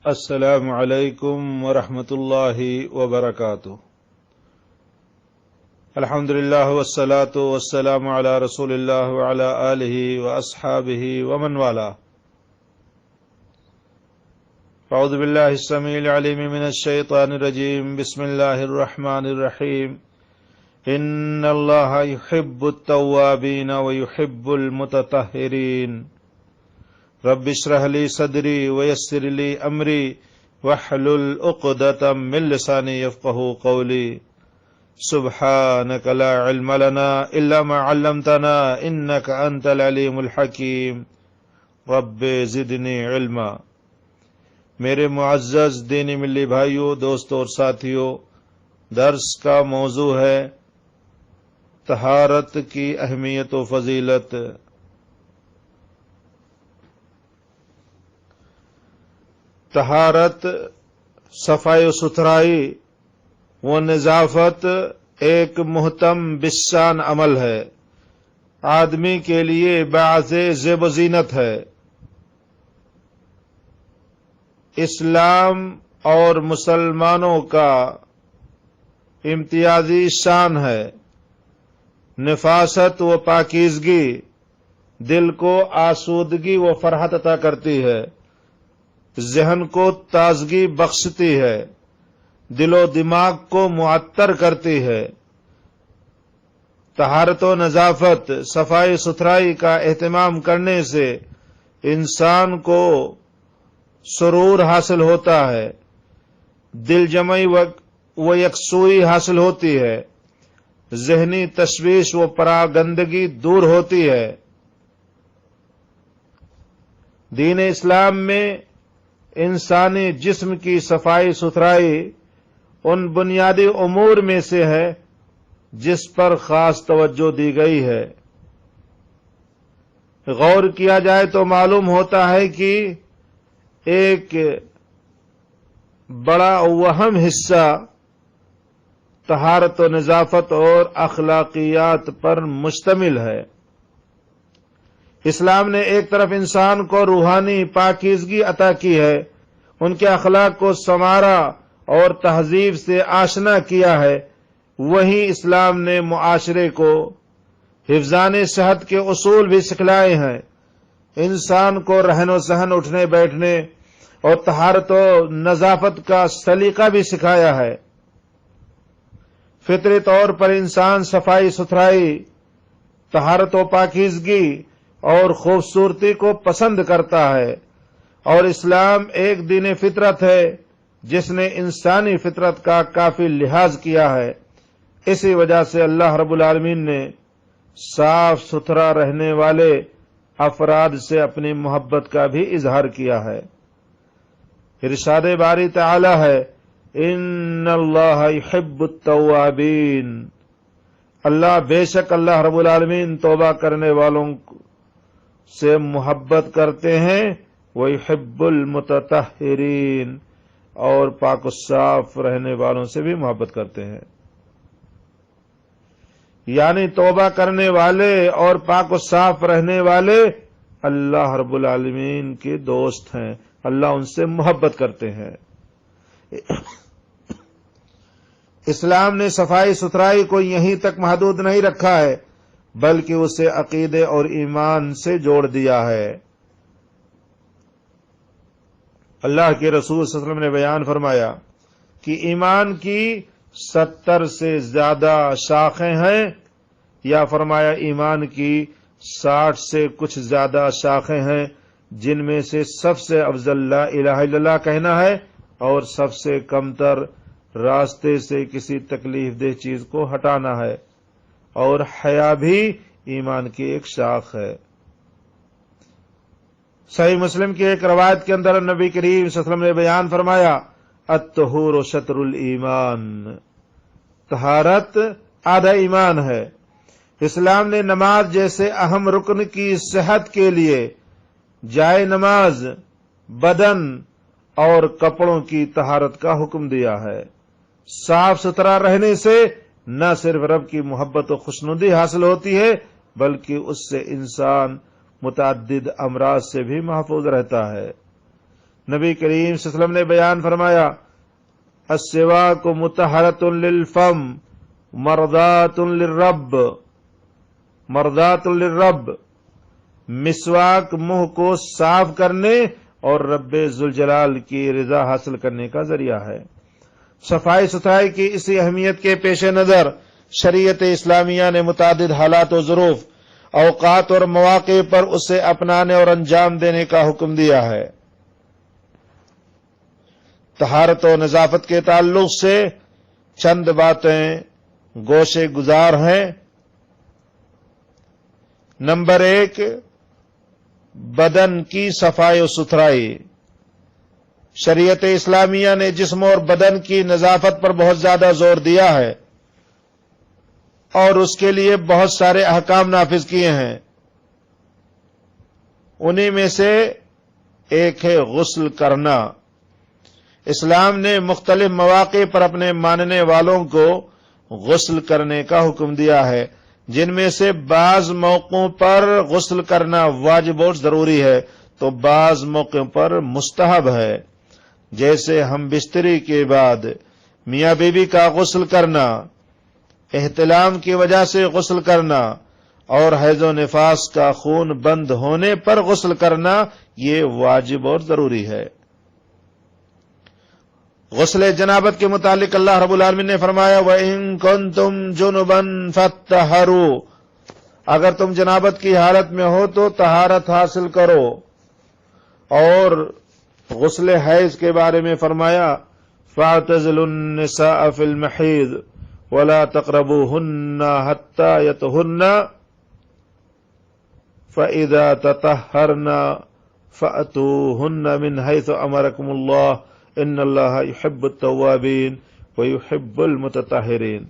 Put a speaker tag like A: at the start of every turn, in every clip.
A: السلام علیکم ورحمۃ اللہ وبرکاتہ۔ الحمدللہ والصلاة والسلام علی رسول اللہ وعلی آلہ واصحابہ ومن والاه۔ اعوذ باللہ السمیع العلیم من الشیطان الرجیم، بسم اللہ الرحمن الرحیم۔ ان اللہ یحب التوابین ویحب المتطہرین۔ رب اشرح لی صدری ویسر لی امری واحلل عقدۃ من لسانی یفقہوا قولی۔ سبحانک لا علم لنا الا ما علمتنا انک انت العلیم الحکیم۔ رب زدنی علما۔ میرے معزز دینی ملی بھائیوں، دوستوں اور ساتھیوں، درس کا موضوع ہے طہارت کی اہمیت و فضیلت۔ طہارت، صفائی و ستھرائی و نظافت ایک محتم بشان عمل ہے، آدمی کے لیے باعث زیب و زینت ہے۔ اسلام اور مسلمانوں کا امتیازی شان ہے۔ نفاست و پاکیزگی دل کو آسودگی و فرحت عطا کرتی ہے، ذہن کو تازگی بخشتی ہے، دل و دماغ کو معطر کرتی ہے۔ طہارت و نظافت، صفائی ستھرائی کا اہتمام کرنے سے انسان کو سرور حاصل ہوتا ہے، دل جمعی و یکسوئی حاصل ہوتی ہے، ذہنی تشویش و پراگندگی دور ہوتی ہے۔ دین اسلام میں انسانی جسم کی صفائی ستھرائی ان بنیادی امور میں سے ہے جس پر خاص توجہ دی گئی ہے۔ غور کیا جائے تو معلوم ہوتا ہے کہ ایک بڑا و اہم حصہ طہارت و نظافت اور اخلاقیات پر مشتمل ہے۔ اسلام نے ایک طرف انسان کو روحانی پاکیزگی عطا کی ہے، ان کے اخلاق کو سنوارا اور تہذیب سے آشنا کیا ہے، وہیں اسلام نے معاشرے کو حفظان صحت کے اصول بھی سکھلائے ہیں، انسان کو رہن و سہن، اٹھنے بیٹھنے اور طہارت و نظافت کا سلیقہ بھی سکھایا ہے۔ فطری طور پر انسان صفائی ستھرائی، طہارت و پاکیزگی اور خوبصورتی کو پسند کرتا ہے، اور اسلام ایک دین فطرت ہے جس نے انسانی فطرت کا کافی لحاظ کیا ہے۔ اسی وجہ سے اللہ رب العالمین نے صاف ستھرا رہنے والے افراد سے اپنی محبت کا بھی اظہار کیا ہے۔ ارشاد باری تعالی ہے، ان اللہ یحب التوابین۔ اللہ، بے شک اللہ رب العالمین توبہ کرنے والوں سے محبت کرتے ہیں، وَيُحِبُّ الْمُتَطَہِّرِينَ، اور پاک و صاف رہنے والوں سے بھی محبت کرتے ہیں۔ یعنی توبہ کرنے والے اور پاک و صاف رہنے والے اللہ رب العالمین کے دوست ہیں، اللہ ان سے محبت کرتے ہیں۔ اسلام نے صفائی ستھرائی کو یہیں تک محدود نہیں رکھا ہے، بلکہ اسے عقیدے اور ایمان سے جوڑ دیا ہے۔ اللہ کے رسول صلی اللہ علیہ وسلم نے بیان فرمایا کہ ایمان کی 70 سے زیادہ شاخیں ہیں، یا فرمایا ایمان کی 60 سے کچھ زیادہ شاخیں ہیں، جن میں سے سب سے افضل لا الہ الا اللہ کہنا ہے، اور سب سے کمتر راستے سے کسی تکلیف دہ چیز کو ہٹانا ہے، اور حیا بھی ایمان کی ایک شاخ ہے۔ صحیح مسلم کی ایک روایت کے اندر نبی کریم صلی اللہ علیہ وسلم نے بیان فرمایا، الطہور شطر الایمان، طہارت آدھا ایمان ہے۔ اسلام نے نماز جیسے اہم رکن کی صحت کے لیے جائے نماز، بدن اور کپڑوں کی طہارت کا حکم دیا ہے۔ صاف ستھرا رہنے سے نہ صرف رب کی محبت و خوشنودی حاصل ہوتی ہے، بلکہ اس سے انسان متعدد امراض سے بھی محفوظ رہتا ہے۔ نبی کریم صلی اللہ علیہ وسلم نے بیان فرمایا السواک مطہرۃ للفم مرضات للرب، مرضات للرب، مسواک منہ کو صاف کرنے اور رب ذوالجلال کی رضا حاصل کرنے کا ذریعہ ہے۔ صفائی ستھرائی کی اسی اہمیت کے پیش نظر شریعت اسلامیہ نے متعدد حالات و ظروف، اوقات اور مواقع پر اسے اپنانے اور انجام دینے کا حکم دیا ہے۔ طہارت و نظافت کے تعلق سے چند باتیں گوشے گزار ہیں۔ نمبر 1، بدن کی صفائی و ستھرائی۔ شریعت اسلامیہ نے جسم اور بدن کی نظافت پر بہت زیادہ زور دیا ہے اور اس کے لیے بہت سارے احکام نافذ کیے ہیں۔ انہی میں سے ایک ہے غسل کرنا۔ اسلام نے مختلف مواقع پر اپنے ماننے والوں کو غسل کرنے کا حکم دیا ہے، جن میں سے بعض موقعوں پر غسل کرنا واجب اور ضروری ہے تو بعض موقعوں پر مستحب ہے، جیسے ہم بستری کے بعد میاں بیوی کا غسل کرنا، احتلام کی وجہ سے غسل کرنا اور حیض و نفاس کا خون بند ہونے پر غسل کرنا، یہ واجب اور ضروری ہے۔ غسل جنابت کے متعلق اللہ رب العالمین نے فرمایا وَإِن كُنتُمْ جُنُبًا فَاتَّطَهَّرُوا، اگر تم جنابت کی حالت میں ہو تو طہارت حاصل کرو۔ اور غسل حیض کے بارے میں فرمایا فَاعْتَزِلُوا النِّسَاءَ فِي الْمَحِيضِ وَلَا تَقْرَبُوهُنَّ حَتَّى يَطْهُرْنَ فَإِذَا تَطَهَّرْنَ فَأْتُوهُنَّ مِنْ حَيْثُ أَمَرَكُمُ اللَّهُ ان اللہ يحب التوابین ويحب المتطہرین۔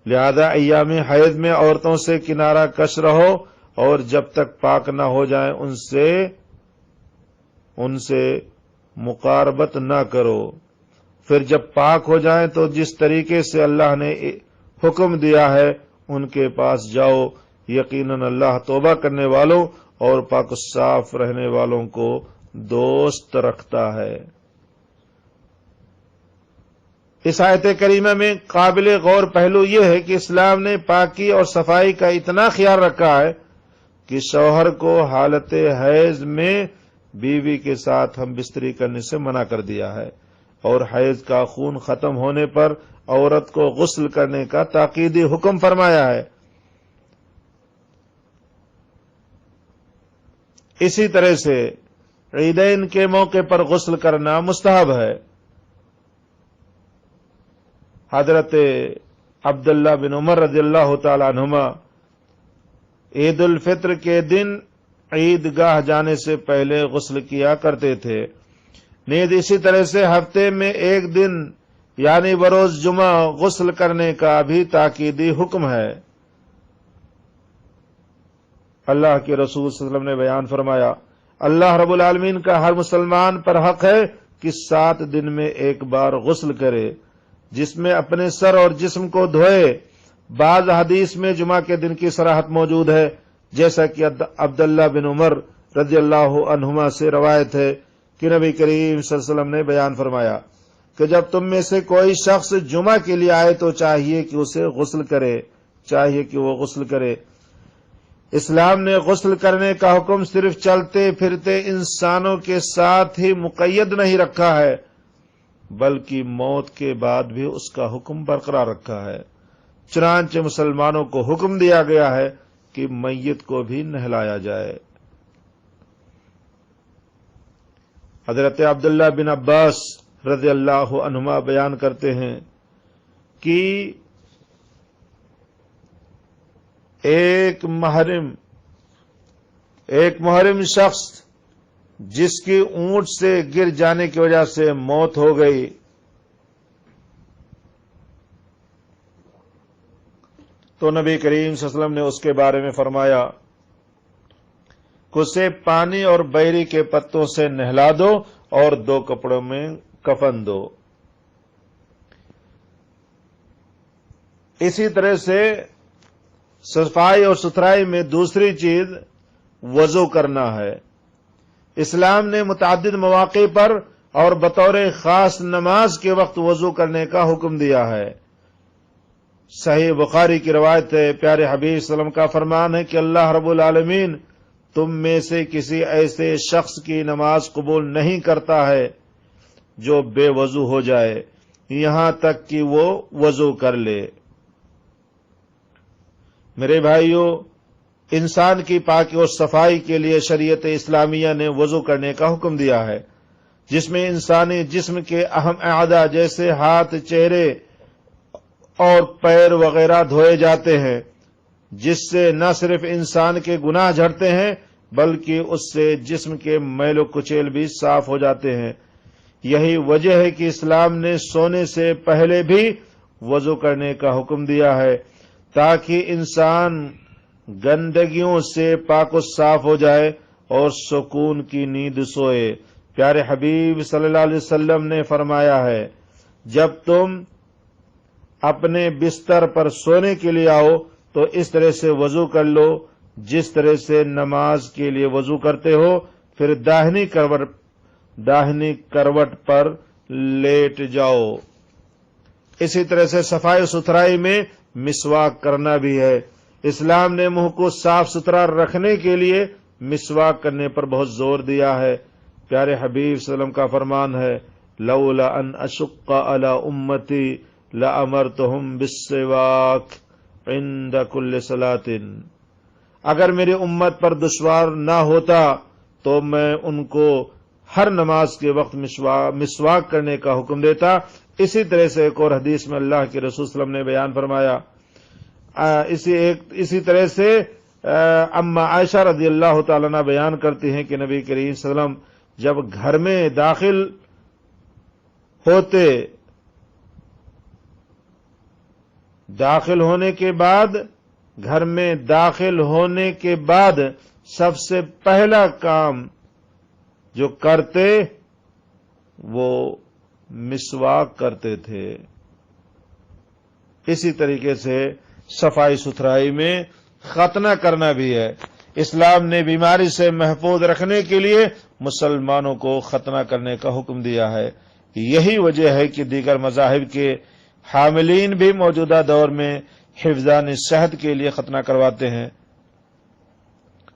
A: لہذا ایام حیض میں عورتوں سے کنارہ کش رہو اور جب تک پاک نہ ہو جائیں ان سے مقاربت نہ کرو، پھر جب پاک ہو جائیں تو جس طریقے سے اللہ نے حکم دیا ہے ان کے پاس جاؤ، یقیناً اللہ توبہ کرنے والوں اور پاک و صاف رہنے والوں کو دوست رکھتا ہے۔ اس آیت کریمہ میں قابل غور پہلو یہ ہے کہ اسلام نے پاکی اور صفائی کا اتنا خیال رکھا ہے کہ شوہر کو حالت حیض میں بیوی کے ساتھ ہم بستری کرنے سے منع کر دیا ہے، اور حیض کا خون ختم ہونے پر عورت کو غسل کرنے کا تاکیدی حکم فرمایا ہے۔ اسی طرح سے عیدین کے موقع پر غسل کرنا مستحب ہے۔ حضرت عبداللہ بن عمر رضی اللہ تعالی عنہما عید الفطر کے دن عیدگاہ جانے سے پہلے غسل کیا کرتے تھے۔ نیز اسی طرح سے ہفتے میں ایک دن یعنی بروز جمعہ غسل کرنے کا بھی تاکیدی حکم ہے۔ اللہ کے رسول صلی اللہ علیہ وسلم نے بیان فرمایا اللہ رب العالمین کا ہر مسلمان پر حق ہے کہ 7 دن میں ایک بار غسل کرے، جس میں اپنے سر اور جسم کو دھوئے۔ بعض حدیث میں جمعہ کے دن کی صراحت موجود ہے، جیسا کہ عبداللہ بن عمر رضی اللہ عنہما سے روایت ہے کہ نبی کریم صلی اللہ علیہ وسلم نے بیان فرمایا کہ جب تم میں سے کوئی شخص جمعہ کے لیے آئے تو چاہیے کہ اسے غسل کرے، چاہیے کہ وہ غسل کرے۔ اسلام نے غسل کرنے کا حکم صرف چلتے پھرتے انسانوں کے ساتھ ہی مقید نہیں رکھا ہے، بلکہ موت کے بعد بھی اس کا حکم برقرار رکھا ہے۔ چنانچہ مسلمانوں کو حکم دیا گیا ہے کہ میت کو بھی نہلایا جائے۔ حضرت عبداللہ بن عباس رضی اللہ عنہما بیان کرتے ہیں کہ ایک محرم شخص جس کی اونٹ سے گر جانے کی وجہ سے موت ہو گئی، تو نبی کریم صلی اللہ علیہ وسلم نے اس کے بارے میں فرمایا کہ اسے پانی اور بیری کے پتوں سے نہلا دو اور 2 کپڑوں میں کفن دو۔ اسی طرح سے صفائی اور ستھرائی میں دوسری چیز وضو کرنا ہے۔ اسلام نے متعدد مواقع پر اور بطور خاص نماز کے وقت وضو کرنے کا حکم دیا ہے۔ صحیح بخاری کی روایت ہے، پیارے حبیب صلی اللہ علیہ وسلم کا فرمان ہے کہ اللہ رب العالمین تم میں سے کسی ایسے شخص کی نماز قبول نہیں کرتا ہے جو بے وضو ہو جائے یہاں تک کہ وہ وضو کر لے۔ میرے بھائیو، انسان کی پاکی اور صفائی کے لیے شریعت اسلامیہ نے وضو کرنے کا حکم دیا ہے، جس میں انسانی جسم کے اہم اعضاء جیسے ہاتھ، چہرے اور پیر وغیرہ دھوئے جاتے ہیں، جس سے نہ صرف انسان کے گناہ جھڑتے ہیں بلکہ اس سے جسم کے میل و کچیل بھی صاف ہو جاتے ہیں۔ یہی وجہ ہے کہ اسلام نے سونے سے پہلے بھی وضو کرنے کا حکم دیا ہے تاکہ انسان گندگیوں سے پاک و صاف ہو جائے اور سکون کی نیند سوئے۔ پیارے حبیب صلی اللہ علیہ وسلم نے فرمایا ہے، جب تم اپنے بستر پر سونے کے لیے آؤ تو اس طرح سے وضو کر لو جس طرح سے نماز کے لیے وضو کرتے ہو، پھر داہنی کروٹ پر لیٹ جاؤ۔ اسی طرح سے صفائی ستھرائی میں مسواک کرنا بھی ہے۔ اسلام نے منہ کو صاف ستھرا رکھنے کے لیے مسواک کرنے پر بہت زور دیا ہے۔ پیارے حبیب صلی اللہ علیہ وسلم کا فرمان ہے، لولا ان اشق علی امتی لامرتہم بالسواک عند کل صلاۃ، اگر میری امت پر دشوار نہ ہوتا تو میں ان کو ہر نماز کے وقت مسواک کرنے کا حکم دیتا۔ اسی طرح سے ایک اور حدیث میں اللہ کے رسول صلی اللہ علیہ وسلم نے بیان فرمایا، اسی طرح سے اما عائشہ رضی اللہ تعالیٰ عنہ بیان کرتی ہیں کہ نبی کریم صلی اللہ علیہ وسلم جب گھر میں داخل ہوتے، گھر میں داخل ہونے کے بعد سب سے پہلا کام جو کرتے وہ مسواک کرتے تھے۔ اسی طریقے سے صفائی ستھرائی میں ختنہ کرنا بھی ہے۔ اسلام نے بیماری سے محفوظ رکھنے کے لیے مسلمانوں کو ختنہ کرنے کا حکم دیا ہے۔ یہی وجہ ہے کہ دیگر مذاہب کے حاملین بھی موجودہ دور میں حفظان صحت کے لیے ختنہ کرواتے ہیں۔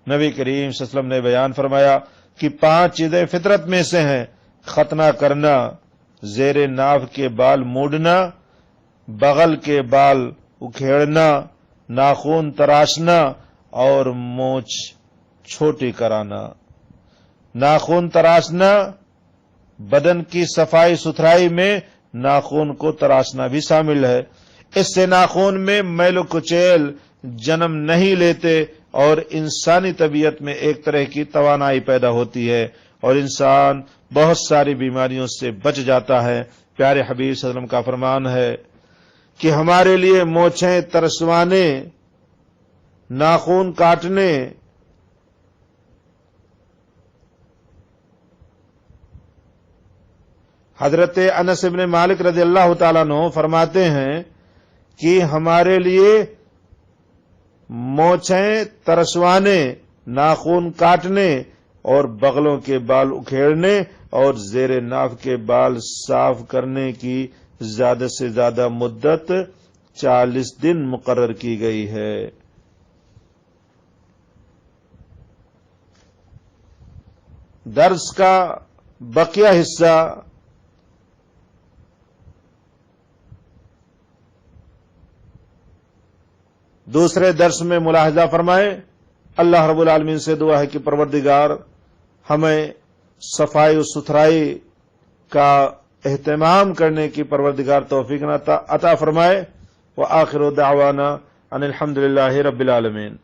A: نبی کریم صلی اللہ علیہ وسلم نے بیان فرمایا کہ 5 چیزیں فطرت میں سے ہیں: ختنہ کرنا، زیر ناف کے بال موڑنا، بغل کے بال اکھیڑنا، ناخن تراشنا اور مونچھ چھوٹی کرانا۔ ناخن تراشنا، بدن کی صفائی ستھرائی میں ناخن کو تراشنا بھی شامل ہے۔ اس سے ناخن میں میل و کچیل جنم نہیں لیتے اور انسانی طبیعت میں ایک طرح کی توانائی پیدا ہوتی ہے اور انسان بہت ساری بیماریوں سے بچ جاتا ہے۔ پیارے حبیب صلی اللہ علیہ وسلم کا فرمان ہے کہ ہمارے لیے مونچھیں ترسوانے، ناخن کاٹنے، حضرت انس بن مالک رضی اللہ تعالیٰ عنہ فرماتے ہیں کہ ہمارے لیے مونچھیں ترسوانے، ناخن کاٹنے اور بغلوں کے بال اکھیڑنے اور زیر ناف کے بال صاف کرنے کی زیادہ سے زیادہ مدت 40 دن مقرر کی گئی ہے۔ درس کا بقیہ حصہ دوسرے درس میں ملاحظہ فرمائیں۔ اللہ رب العالمین سے دعا ہے کہ پروردگار ہمیں صفائی و ستھرائی کا اہتمام کرنے کی پروردگار توفیق عطا فرمائے۔ وآخر دعوانا ان الحمدللہ رب العالمین۔